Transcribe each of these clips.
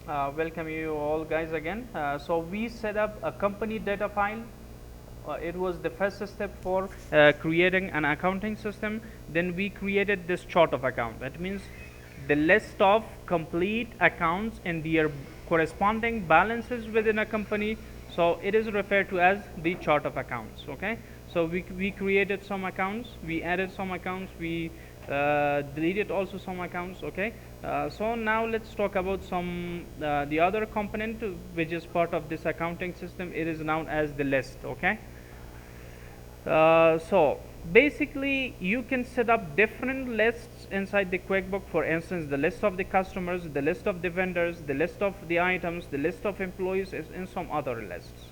Welcome you all guys again. So we set up a company data file. It was the first step for creating an accounting system. Then we created this chart of account. That means the list of complete accounts and their corresponding balances within a company. So it is referred to as the chart of accounts. Okay. So we created some accounts, we added some accounts, we deleted also some accounts. Okay. So now let's talk about some the other component which is part of this accounting system. It is known as the list. Okay. So basically you can set up different lists inside the QuickBook. For instance, the list of the customers, the list of the vendors, the list of the items, the list of employees is in some other lists.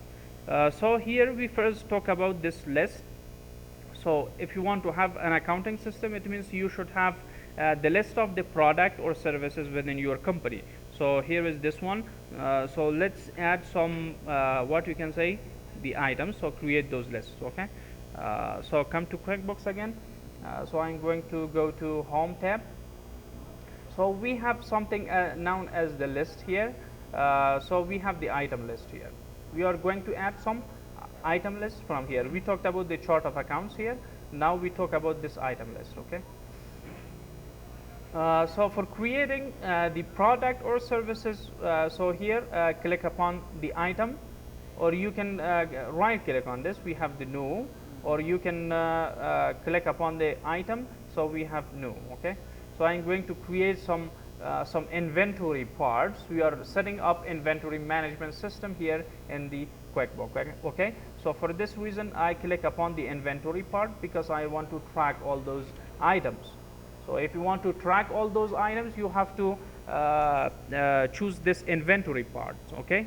So here we first talk about this list. So if you want to have an accounting system, it means you should have the list of the product or services within your company. So here is this one. So let's add some what you can say the items. So create those lists. Okay. So come to QuickBooks again. So I'm going to go to Home tab. So we have something known as the list here. So we have the item list here. We are going to add some item list from here. We talked about the chart of accounts here. Now we talk about this item list. Okay. So for creating the product or services, so here click upon the item, or you can right click on this. We have the new, or you can click upon the item. So we have new. Okay. So I'm going to create some inventory parts. We are setting up inventory management system here in the QuickBook. Okay. So for this reason, I click upon the inventory part because I want to track all those items. So if you want to track all those items, you have to choose this inventory part. Okay.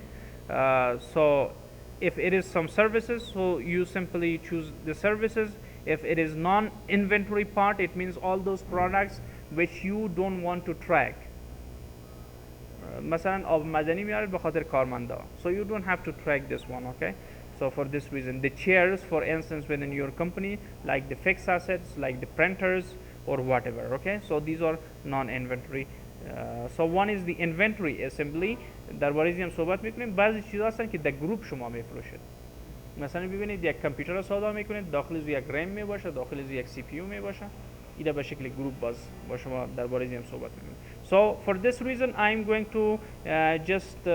So if it is some services, so you simply choose the services. If it is non-inventory part, it means all those products which you don't want to track. مثلا آب معدنی میاره به خاطر کارمندا. So you don't have to track this one. Okay. So for this reason, the chairs, for instance, within your company, like the fixed assets, like the printers or whatever. Okay. So these are non-inventory. So one is the inventory assembly. درباره هم صحبت میکنیم. بعضی چیزا هستن که در گروپ شما میفروشید. مثلا ببینید یک کامپیوتر رو سودا میکنید، داخلش یک رم می باشه، داخلش یک سی پی یو می باشه. اینا به شکل گروپ باز با شما درباره هم صحبت میکنیم. So for this reason I'm going to just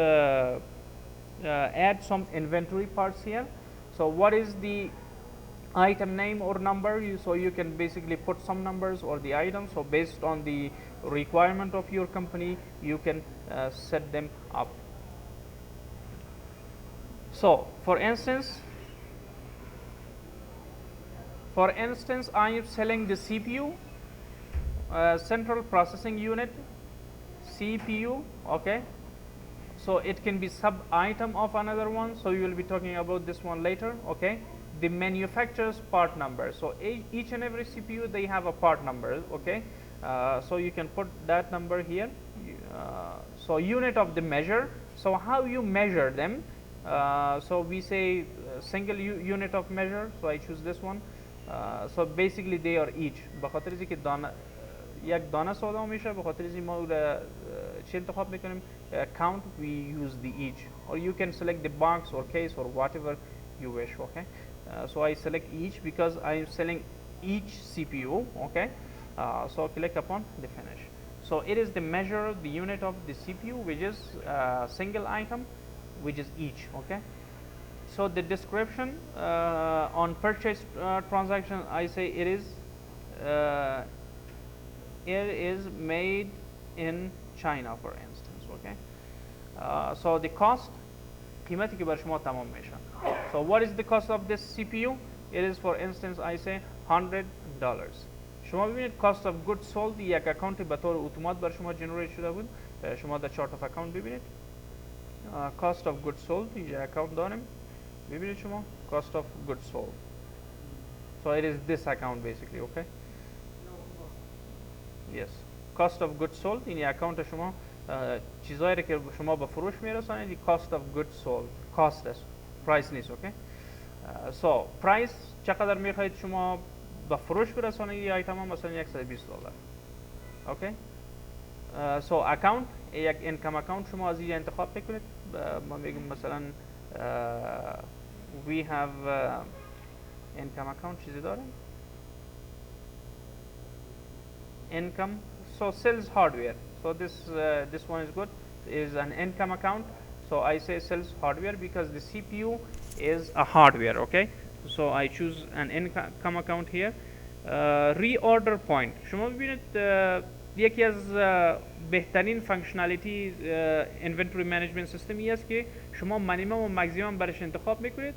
add some inventory parts here. So what is the item name or number? So you can basically put some numbers or the items. So based on the requirement of your company, you can set them up. So for instance, I am selling the CPU, central processing unit, CPU. Okay. So it can be sub item of another one. So you will be talking about this one later. Okay. The manufacturer's part number. So each and every CPU, they have a part number. Okay. So you can put that number here. So unit of the measure. So how you measure them? So we say single unit of measure. So I choose this one. So basically they are each. بخاطر اینکه دانه یک دانه سودا میشه، بخاطر اینکه ما چی انتخاب میکنیم count, we use the each, or you can select the box or case or whatever you wish. Okay. So I select each because I am selling each CPU. Okay. So click upon the finish. So it is the measure, the unit of the CPU, which is single item, which is each. Okay. So the description on purchase transaction, I say it is made in China, for instance. Okay. So the cost, قیمتی که بر شما تمام میشه. So what is the cost of this CPU? It is, for instance, I say $100. شما ببینید cost of goods sold یک اکانت به طور اتومات بر شما جنریت شده بود. شما در chart of account ببینید cost of goods sold یک اکانت داریم. ببینید شما cost of goods sold. So it is this account basically. Okay. Yes. Cost of goods sold این اکانت شما چیزایی که شما به فروش میرسانید cost of goods sold. cost است. price نیست. Okay. So price چقدر میخواهید شما به فروش برسانید این ایتم ها؟ مثلا $120. Okay. So account یک اینکم اکانت شما از اینجا انتخاب بکنید. ما میگیم مثلا we have income account چیزی داریم income, so sells hardware, so this one is good, is an income account, so I say sells hardware because the CPU is a hardware. Okay, so I choose an income account here. Reorder point شما ببینید یکی از بهترین فانکشنالیتی inventory management system است که شما مینیمم و ماکسیمم برش انتخاب میکنید.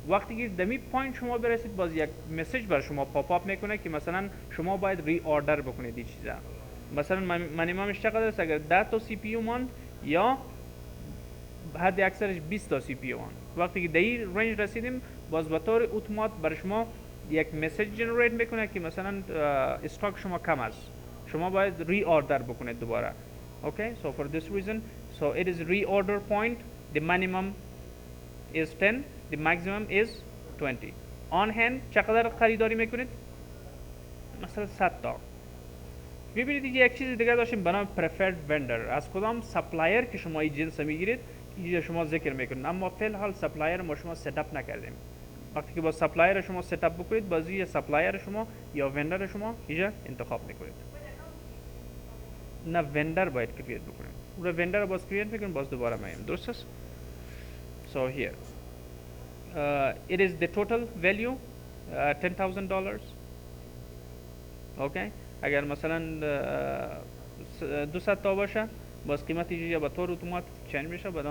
وقتی که دمی پوینت شما برسید باز یک مسیج بر شما پاپ اپ میکنه که مثلا شما باید ری اوردر بکنید این چیزا. مثلا مینیممش چقدر است؟ اگر 10 تا سی پی یو ماند یا حد اکثرش 20 تا سی پی یو ماند. وقتی که در این رنج رسیدیم باز به طور اتومات بر شما یک مسیج جنریت میکنه که مثلا استاک شما کم است، شما باید ری اوردر بکنید دوباره. Okay, so for this reason, so it is reorder point. The minimum is 10, the maximum is 20. On hand چقدر خریداری میکنید؟ مثلا 100 تا. ببینید یک چیز دیگه داشتیم به نام preferred vendor. از کدام سپلایر که شما این جنس میگیرید اینجا شما ذکر میکنید، اما فی الحال سپلایر ما شما ست اپ نکردیم. وقتی که با سپلایر شما ست اپ بکنید بازی سپلایر شما یا وندر شما اینجا انتخاب میکنید. نه وندر باید کرییت بکنیم، اون وندر باز کرییت میکنیم باز دوباره میایم. درست است؟ So here it is the total value $10,000. Okay, اگر مثلا 200 تا باشه باز قیمت اینجا به طور اتومات چنج میشه بعد $20,000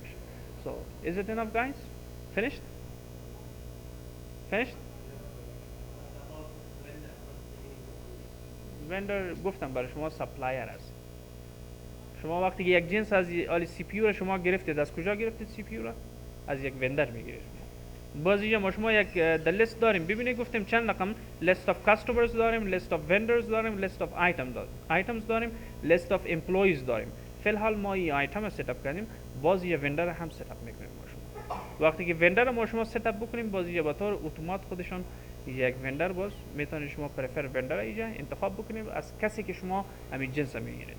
میشه. So is it enough guys? Finished? Finished? وندر گفتم برای شما سپلایر است. شما وقتی که یک جنس از آلی سی پی یو را شما گرفتید، از کجا گرفتید سی پی یو را؟ از یک وندر میگیرید. باز اینجا ما شما یک لیست داریم. ببینید گفتیم چند رقم لیست اف کاستمرز داریم، لیست اف وندرز داریم، لیست اف آیتمز داریم، لیست اف امپلویز داریم. فی الحال ما این آیتم ست اپ کردیم، باز یه وندر هم ست اپ میکنیم ما شما. وقتی که وندر ما شما ست اپ بکنیم باز یه به طور اتومات خودشون یک وندر باز میتونید شما پرفر وندر اینجا انتخاب بکنید از کسی که شما همین جنس میگیرید.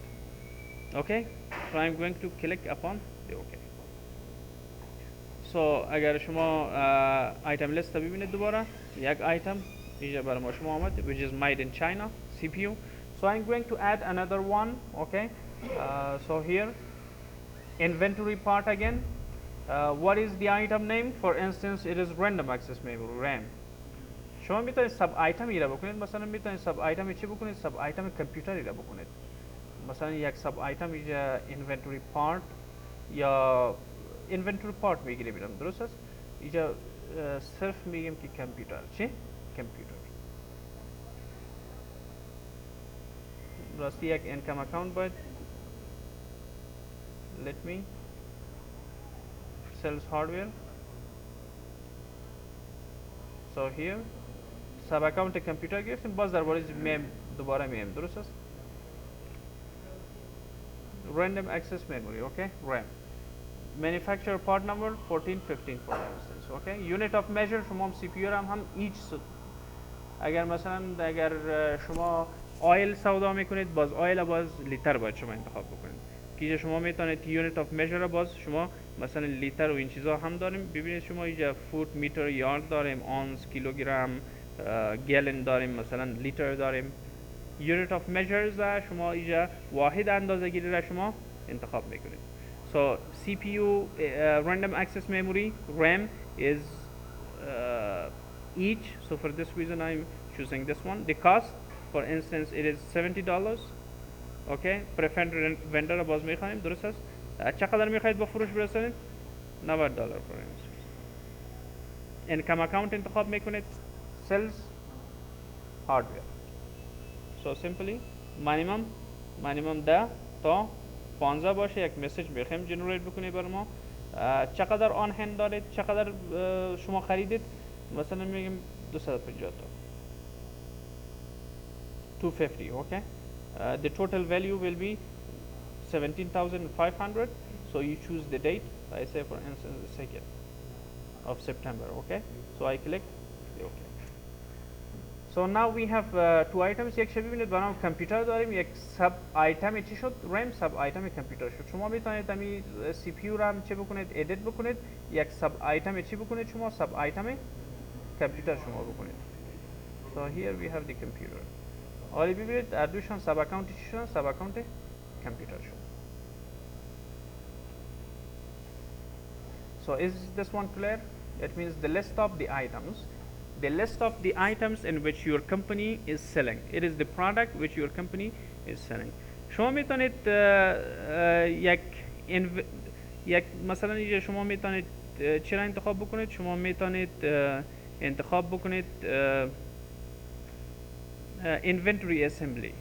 Okay, so I'm going to click upon the OK. So اگر شما item list ببینید دوباره یک item اینجا برای ما شما آمد which is made in China CPU. So I'm going to add another one. Okay, so here inventory part again. What is the item name? For instance, it is random access memory RAM. شما میتونید سب آیتم ایرا بکنید، مثلا میتونید سب آیتم چی بکنید؟ سب آیتم کامپیوتر ایرا بکنید. مثلا یک سب آیتم اینجا inventory part یا inventory part میگیره بیرم. درست است؟ اینجا صرف میگیم که کامپیوتر. چی؟ کامپیوتر. راستی یک income account باید let me sells hardware. So here سب اکانت کامپیوتر گرفتیم، باز درباره میم دوباره میم. درست است؟ random access memory. Okay, RAM. Manufacturer part number 1415 for instance. Okay, unit of measure شما سی پی یو هم each اگر مثلا اگر شما آیل سودا میکنید باز آیل باز لیتر باید شما انتخاب بکنید که شما میتونید یونیت اف میجر باز شما مثلا لیتر و این چیزا هم داریم. ببینید شما اینجا فوت میتر یارد داریم، اونس کیلوگرم گلن داریم، مثلا لیتر داریم. یونیت اف میجرز شما اینجا واحد اندازه گیری را شما انتخاب میکنید. So CPU random access memory RAM is each. So for this reason I'm choosing this one. The cost for instance it is $70. Okay, preferred vendor باز میخوایم. درست است؟ چقدر میخواید با فروش برسونید؟ $90 for instance. income account انتخاب میکنید. sells hardware. So simply minimum 10 تا 15 باشه یک مسیج بخیم جنریت بکنید برای ما. چقدر آن هند دارید، چقدر شما خریدید، مثلا میگیم 250 تا 250. Okay, the total value will be 17,500. So you choose the date. I say for instance the 2nd of September. Okay, so I click the OK. So now we have two items. یک شبیه ببینید برام کامپیوتر داریم، یک سب آیتم چی شد؟ رم سب آیتم کامپیوتر شد. شما میتونید همین سی پی یو رو هم چه بکنید؟ ادیت بکنید. یک سب آیتم چی بکنید شما؟ سب آیتم کامپیوتر شما بکنید. So here we have the computer. حالا ببینید هر دوشان سب اکانت چی شدن؟ سب اکانت کامپیوتر شد. So is this one clear? It means the list of the items. The list of the items in which your company is selling. It is the product which your company is selling. شما میتونید یک مثلا اینجا شما میتونید چرا انتخاب بکنید؟ شما میتونید انتخاب بکنید inventory assembly.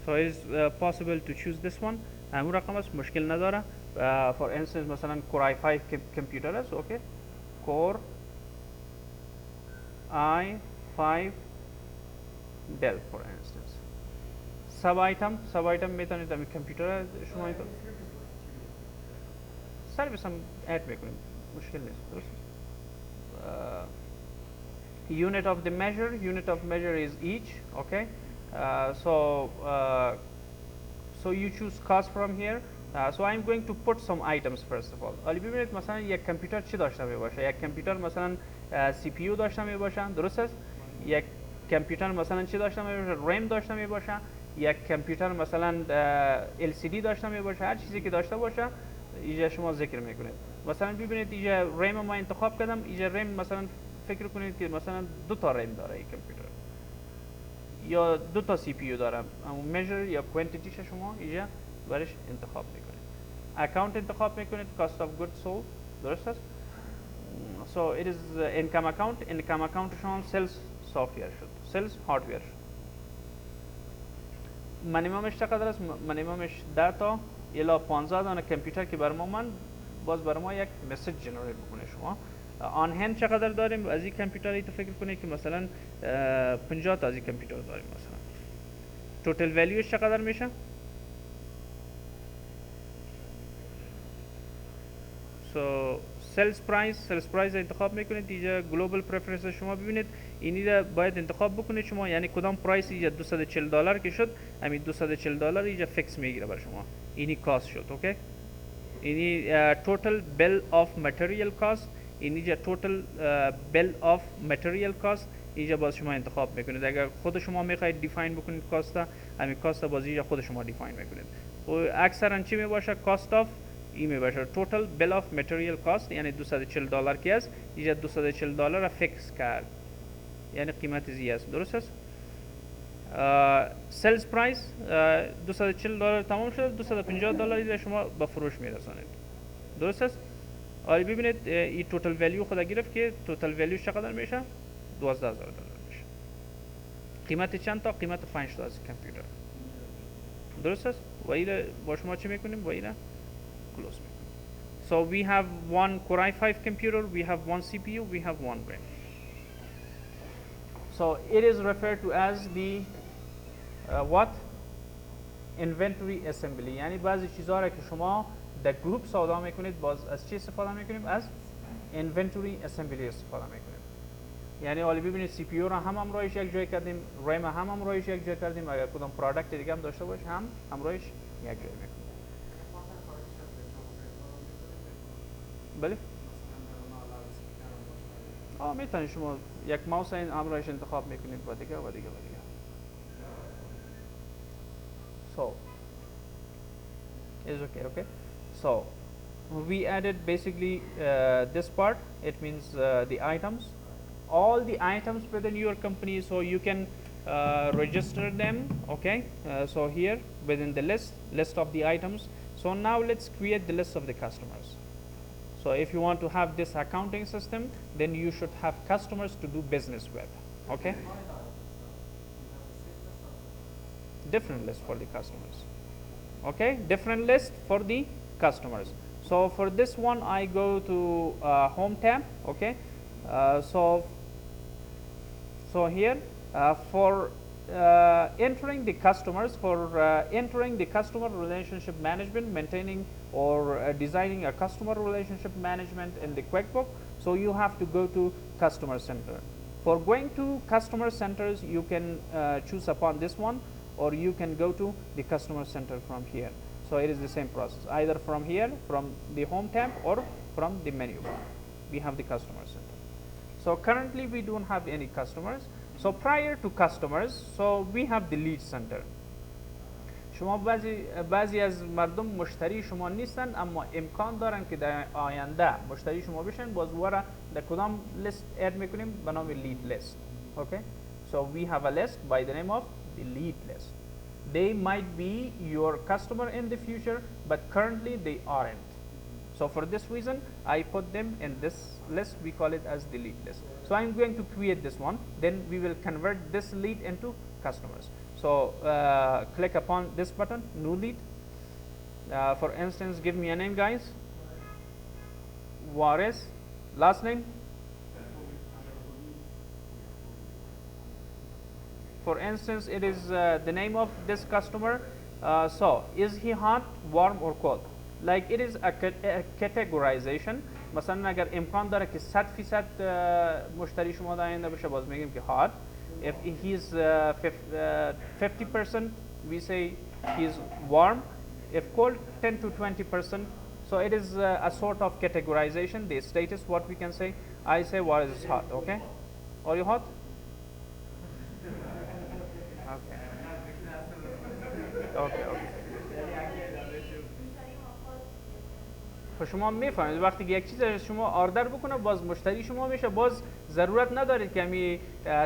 So it is possible to choose this one. همون رقم است، مشکل نداره. For instance مثلا Core i5 computer است. Okay. Core i5 Dell for instance. Sub item میتونید همین کامپیوتر شما سرویس هم اد میکنیم، مشکل نیست. درست. Unit of the measure is each. Okay. So you choose cost from here. So I'm going to put some items first of all. حالا ببینید مثلا یک کامپیوتر چی داشته می باشه؟ یک کامپیوتر مثلا سی پی یو داشته می باشه، درست است؟ یک کامپیوتر مثلا چی داشته می باشه؟ رم داشته می باشه. یک کامپیوتر مثلا ال سی دی داشته می باشه. هر چیزی که داشته باشه اینجا شما ذکر میکنید. مثلا ببینید اینجا رم ما انتخاب کردم. اینجا رم مثلا فکر کنید که مثلا دو تا رم داره این کامپیوتر یا دو تا سی پی یو داره. اون میجر یا کوانتیتیش شما اینجا برش انتخاب میکنید. اکاونت انتخاب میکنید. cost of goods sold. درست است؟ So it is income account شما sales software شد. sales hardware شد. منیممش چقدر است؟ منیممش 10 تا الی 15 دانه کامپیوتر که بر ما من باز بر ما یک مسیج جنریت بکنه. شما آن هند چقدر داریم از این کامپیوتر؟ ای تو فکر کنید که مثلا 50 تا از این کامپیوتر داریم. مثلا توتال ولیوش چقدر میشه؟ So sales price انتخاب میکنید. اینجا global preference شما ببینید اینی را باید انتخاب بکنید شما، یعنی کدام پرایس اینجا $240 که شد، همین $240 اینجا فیکس میگیره بر شما. اینی کاست شد. اوکی. اینی total bill of material cost. اینجا total bill of material cost اینجا باز شما انتخاب میکنید. اگر خود شما میخواید دیفاین بکنید کاست، همین کاست باز اینجا خود شما دیفاین میکنید. و اکثرا چی میباشه؟ cost of این میباشه total bill of material cost، یعنی $240 که است اینجا $240 را فیکس کرد، یعنی قیمت زی است. درست است؟ سلز پرایس $240 تمام شد، $250 اینجا شما به فروش میرسانید. درست است؟ حالا ببینید این توتال ولیو خدا گرفت که توتال ولیو چقدر میشه؟ $12,000 میشه. قیمت چند تا؟ قیمت 5 تا از کامپیوتر. درست است؟ و این با شما چه میکنیم؟ با این close. So we have one Core i5 computer, we have one CPU, we have one RAM. So it is referred to as the what? Inventory assembly. یعنی بعضی چیزها را که شما در گروپ ساده میکنید باز از چی استفاده میکنیم؟ از inventory assembly استفاده میکنیم. یعنی حالا ببینید سی پی یو را هم همراهش یک جای کردیم، رم هم همراهش یک جای کردیم، اگر کدام پروداکت دیگه هم داشته باشه هم همراهش یک جای میکنیم. بله؟ میتونید شما یک ماوس این همراهش انتخاب میکنید و دیگه. So is okay. So we added basically this part. It means the items, all the items within your company, so you can register them. Okay. So here within the list of the items. So now let's create the list of the customers. So if you want to have this accounting system, then you should have customers to do business with. Okay. Different list for the customers. Okay, different list for the customers. So for this one, I go to home tab. Okay. So here for entering the customers, entering the customer relationship management, maintaining or designing a customer relationship management in the QuickBooks, so you have to go to customer center. For going to customer centers, you can choose upon this one, or you can go to the customer center from here. So it is the same process, either from here, from the home tab, or from the menu bar. We have the customer center. So currently we don't have any customers. So prior to customers, so we have the lead center. شما بعضی از مردم مشتری شما نیستن، اما امکان دارن که در آینده مشتری شما بشن. باز وارا در کدام لیست اد میکنیم؟ به نام lead list. Okay, so we have a list by the name of the lead list. They might be your customer in the future, but currently they aren't. So for this reason, I put them in this list. We call it as the lead list. So I'm going to create this one. Then we will convert this lead into customers. So click upon this button, new lead. For instance, give me a name, guys. Waris. Last name. For instance, it is the name of this customer. So is he hot, warm, or cold? Like it is a categorization. مثلا اگر امکان داره که 100% مشتری شما در آینده بشه، باز میگیم که hot. If he's 50%, we say he's warm. If cold, 10 to 20%. So it is a sort of categorization. The status, what we can say, I say what is hot. Okay, are you hot? Okay. Okay. شما میفهمید وقتی که یک چیز شما آردر بکنه باز مشتری شما میشه، باز ضرورت ندارید که همی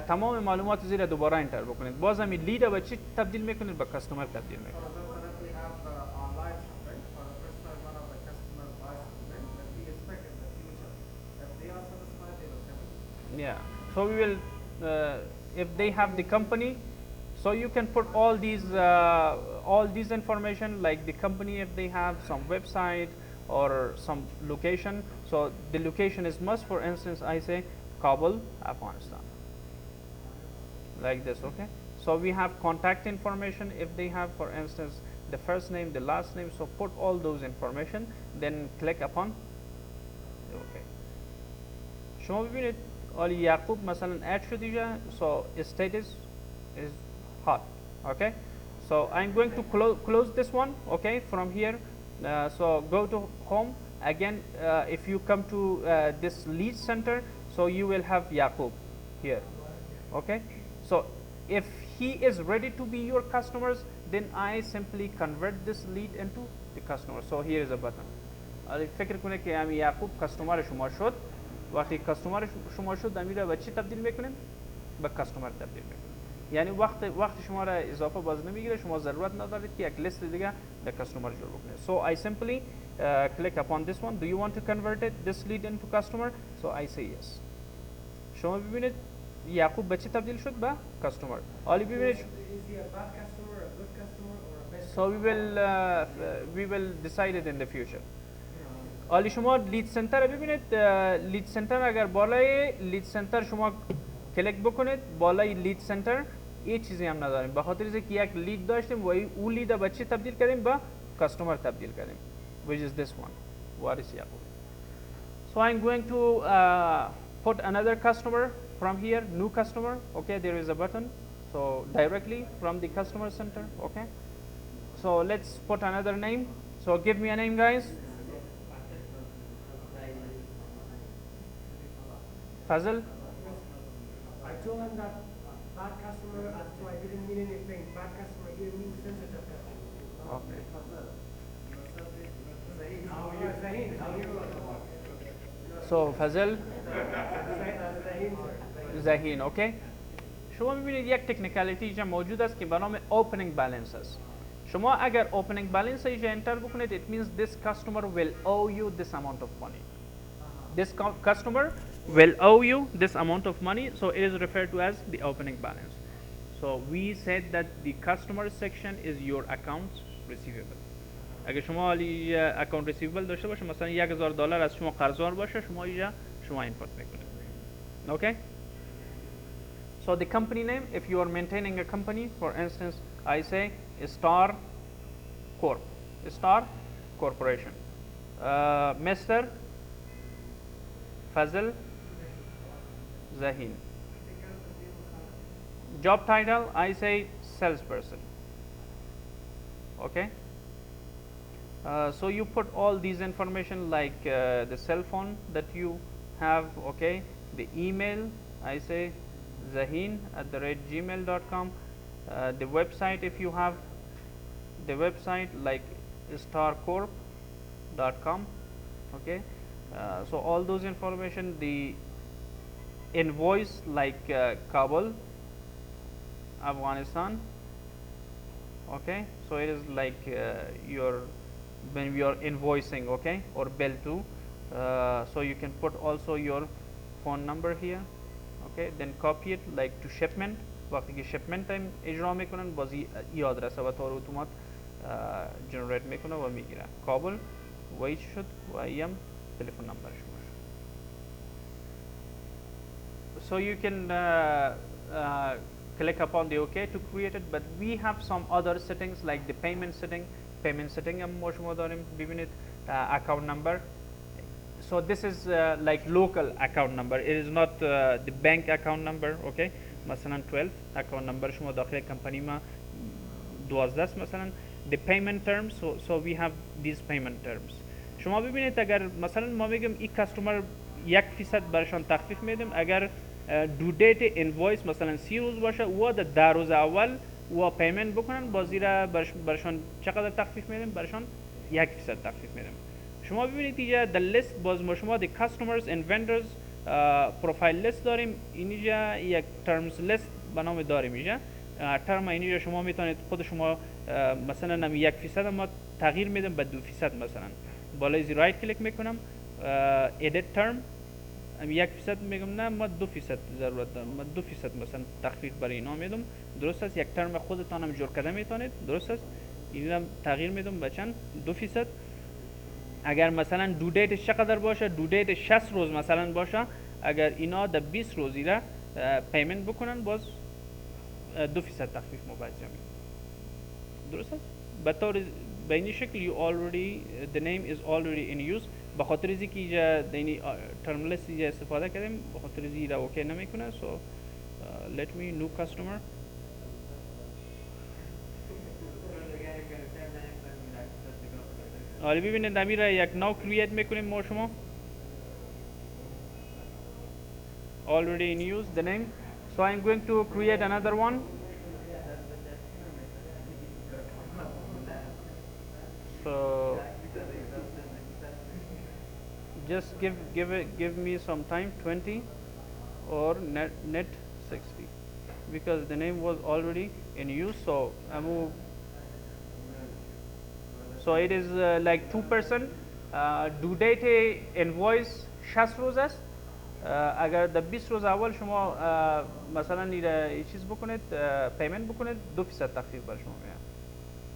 تمام معلومات زیر دوباره انتر بکنید. باز همی لید به چی تبدیل میکنید؟ به کاستمر تبدیل میکنید. Yeah, so we will if they have the company, so you can put all these information, like the company, if they have some website or some location. So the location is must. For instance, I say Kabul, Afghanistan, like this. Okay, so we have contact information. If they have, for instance, the first name, the last name, so put all those information, then click upon okay. شما ببینید آلی یعقوب مثلا اد شد اینجا. So status is hot. Okay, so I'm going to close this one. Okay, from here. So go to home again. If you come to this lead center, so you will have Yaqub here. Okay, so if he is ready to be your customers, then I simply convert this lead into the customer. So here is a button. فکر کنه که امی یعقوب کاستومر شما شد. وقتی کاستومر شما شد امی را به چی تبدیل میکنیم؟ به کاستومر تبدیل میکنیم. یعنی وقت شما را اضافه باز نمیگیره، شما ضرورت ندارید که یک لیست دیگه در کاستومر جور بکنید. So I simply click upon this one. Do you want to convert this lead into customer? So I say yes. شما ببینید یعقوب به چی تبدیل شد؟ به کاستومر. حالی ببینید. So we will decide it in the future. حالی شما لید سنتر ببینید. لید سنتر اگر بالای لید سنتر شما کلیک بکنید، بالای لید سنتر این چیزی هم نداریم، به خاطر اینکه یک لید داشتیم و اون لید به چی تبدیل کردیم؟ به کاستومر تبدیل کردیم، which is this one. Waris Yaqub. So I'm going to put another customer from here, new customer. Okay, there is a button, so directly from the customer center. Okay, so let's put another name. So give me a name, guys. Fazal. I told him that bad customer, so I didn't mean anything. Bad customer, he didn't mean sensitive customer. Okay. So Fazal. Zahin. Okay. شما می‌بینید یک تکنیکالیتی اینجا موجود است که به نام opening balance است. شما اگر opening balance اینجا انتر بکنید, it means this customer will owe you this amount of money. This customer will owe you this amount of money, so it is referred to as the opening balance. So we said that the customer section is your accounts receivable. اگر شما علی account receivable داشته باشه, مثلا $1000 از شما قرضدار باشه, شما اینجا شما input میکنید. Okay? So the company name, if you are maintaining a company, for instance, I say Star Corp, Star Corporation. Mr. Fazal Zahin. job title I say salesperson. Okay. So you put all these information like the cell phone that you have, okay, the email I say zahin@gmail.com, the website if you have the website like starcorp.com, okay. So all those information, the invoice like Kabul, Afghanistan, okay. So it is like your when we are invoicing, okay, or bill to, so you can put also your phone number here, okay, then copy it like to shipment. وقتی که shipment time اجرا میکنن باز ای آدرس و طور اتومات جنریت میکنه و میگیره کابل و ایچ شد و ایم تلفن نمبر شما. So you can click upon the OK to create it, but we have some other settings like the payment setting. Payment setting هم ما شما داریم ببینید account number. So this is like local account number. It is not the bank account number. Okay. مثلا 12 account number شما داخل کمپانی ما 12 است مثلا. The payment terms. So we have these payment terms. شما ببینید اگر مثلا ما میگم این کاستومر 1% برشان تخفیف میدیم اگر دو دیت اینوایس مثلا 30 روز باشه و در روز اول و پیمنت بکنن بازی را برشان چقدر تخفیف میدیم برشان 1% تخفیف میدیم. شما ببینید اینجا the list باز ما شما the customers and vendors profile list داریم. اینجا یک terms list به نام داریم. اینجا ترم اینجا شما میتونید خود شما مثلا نمی 1% ما تغییر میدم به 2% مثلا بالای زی رایت کلیک میکنم edit term 1% میگم نه ما 2% ضرورت دارم ما 2% مثلا تخفیف برای اینا میدم. درست است یک ترم خودتانم جور کرده میتونید. درست است اینم تغییر میدم به چند 2%. اگر مثلا دو دیتش چقدر باشه دو دیت 60 روز مثلا باشه اگر اینا در 20 روزی را پیمنت بکنن باز 2% تخفیف مبادله میدم. درست است به طور به این شکل you already the name is already in use. به خاطر اینکه اینجا دینی ترم لیست اینجا استفاده کردیم به خاطر اینکه اوکی نمیکنه. so let me new customer. حالا ببینید امیر یک نو کرییت میکنیم ما شما already in use the name. So I'm going to create another one. So just give me some time 20 or net 60 because the name was already in use. So I move. So it is like 2% due date invoice 60 روز است. اگر در 20 روز اول شما مثلا این چیز بکنید پیمنت بکنید 2% تخفیف بر شما میاد.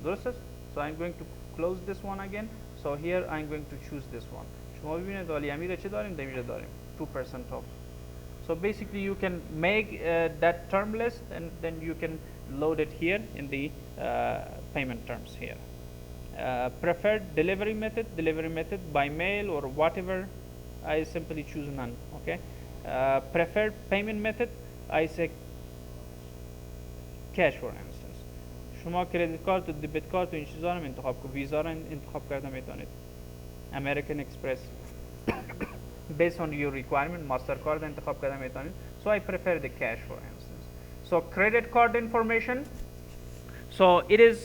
درست است. So I'm going to close this one again. So here I'm going to choose this one. شما ببینید ولی امیر چه داریم دمیج داریم 2% off. So basically you can make that term list and then you can load it here in the payment terms here. Preferred delivery method by mail or whatever I simply choose none. Okay. Preferred payment method I say cash for instance. شما کردیت کارت و دبیت کارت و این چیزا رو انتخاب کنید. ویزا رو انتخاب کرده میتونید. American Express based on your requirement. Mastercard انتخاب کرده میتونید. So I prefer the cash for instance. So credit card information. So it is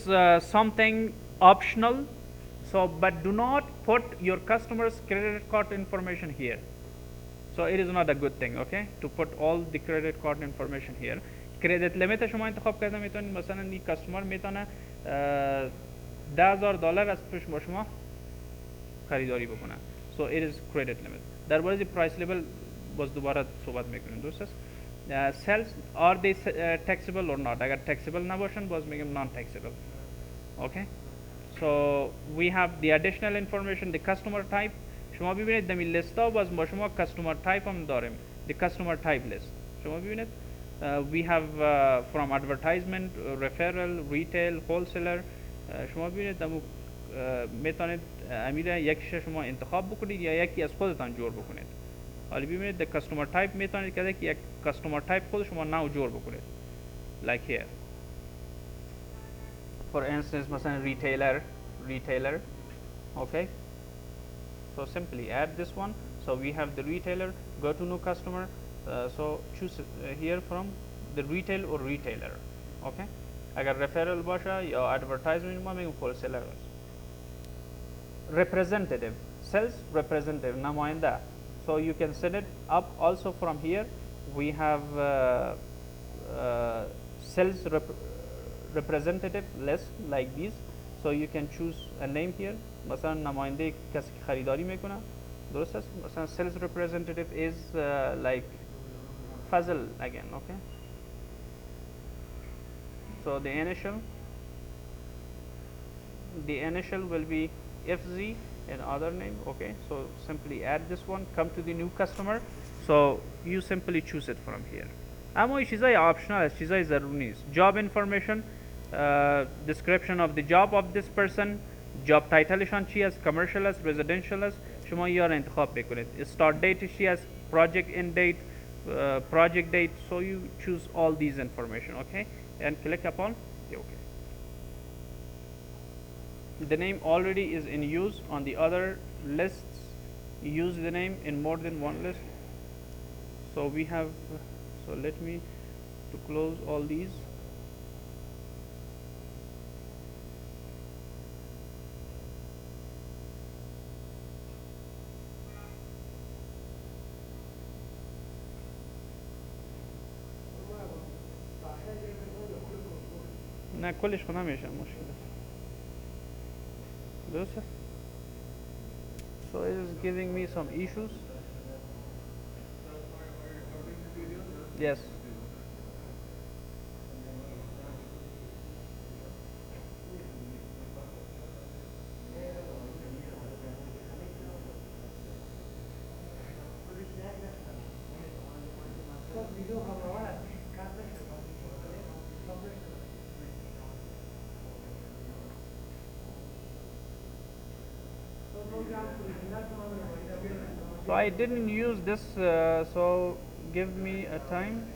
something optional. So but do not put your customer's credit card information here. So it is not a good thing, okay, to put all the credit card information here. Credit limit شما انتخاب کرده میتونید مثلا این کاستمر میتونه $10,000 از پیش با شما خریداری بکنه. So it is credit limit. درباره price level باز دوباره صحبت میکنیم. درست است. Sales are they taxable or not. اگر taxable نباشن باز میگم non taxable. Okay. So we have the additional information the customer type. شما ببینید دمی لیست ها باز ما شما customer type هم داریم. The customer type list. شما ببینید we have from advertisement, referral, retail, wholesaler. شما ببینید دمو میتونید امیر یکیش شما انتخاب بکنید یا یکی از خودتان جور بکنید. حالا ببینید the customer type میتونید که یک customer type خود شما نو جور بکنید. like here. For instance, retailer, okay. So simply add this one. So we have the retailer, go to new customer, so choose here from the retail or retailer, okay. اگر referral باشه یا advertisement ما میگیم wholesaler. Representative, sales representative, نماینده. So you can set it up also from here. We have sales representative list like this. So you can choose a name here. مثلا نماینده کسی که خریداری میکنه، درست است؟ مثلا sales representative is like Fazil again, okay. So the initial will be FZ and other name, okay. So simply add this one, come to the new customer, so you simply choose it from here. اما این چیزای optional است، چیزای ضروری نیست. Job information, description of the job of this person, job titleشان چی است، commercial است، residential است، شما یا را انتخاب بکنید. Start date چی است، project end date, project date, so you choose all these information, okay, and click upon okay. The name already is in use on the other lists. Use the name in more than one list. So we have, so let me to close all these. نه کلش خود نمیشه مشکل. درسته؟ So it is giving me some issues. Yes. So I didn't use this, so give me a time.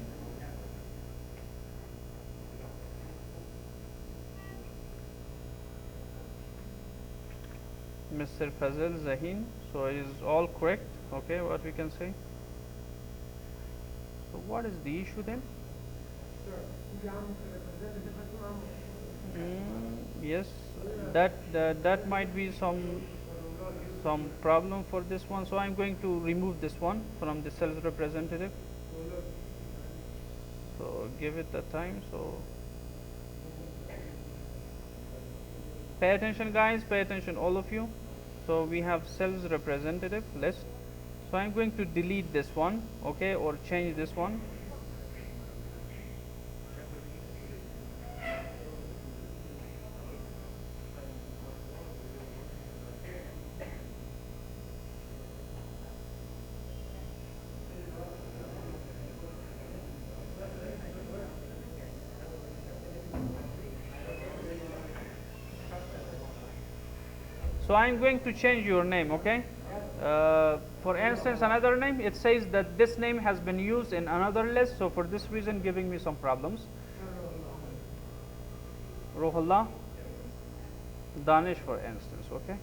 Mr. Fazil Zahin, so it is all correct, okay, what we can say. So what is the issue then? Yes, that might be some problem for this one, so I'm going to remove this one from the sales representative. So give it the time. So pay attention guys, pay attention all of you. So we have sales representative list, so I'm going to delete this one, okay, or change this one. So I'm going to change your name, okay. For instance, another name, it says that this name has been used in another list, so for this reason giving me some problems. Ruhullah Danish, for instance, okay.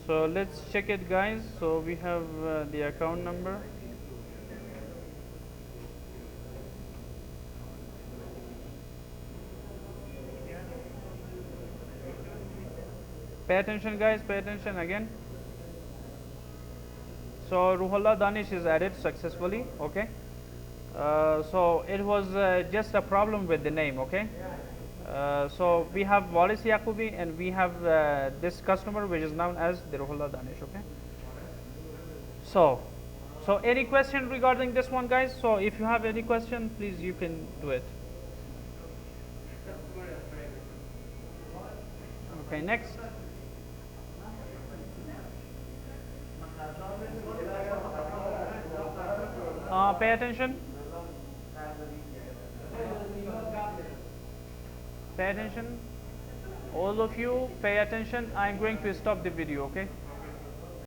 So let's check it guys. So we have the account number. Pay attention guys, pay attention again. So Ruhullah Danish is added successfully, okay. So it was just a problem with the name, okay. So we have Wallace Yaqubi and we have this customer which is known as Khairullah Danish. Okay. So any question regarding this one, guys? So if you have any question, please you can do it. Okay, next. Pay attention. Pay attention. All of you, pay attention. I'm going to stop the video, okay?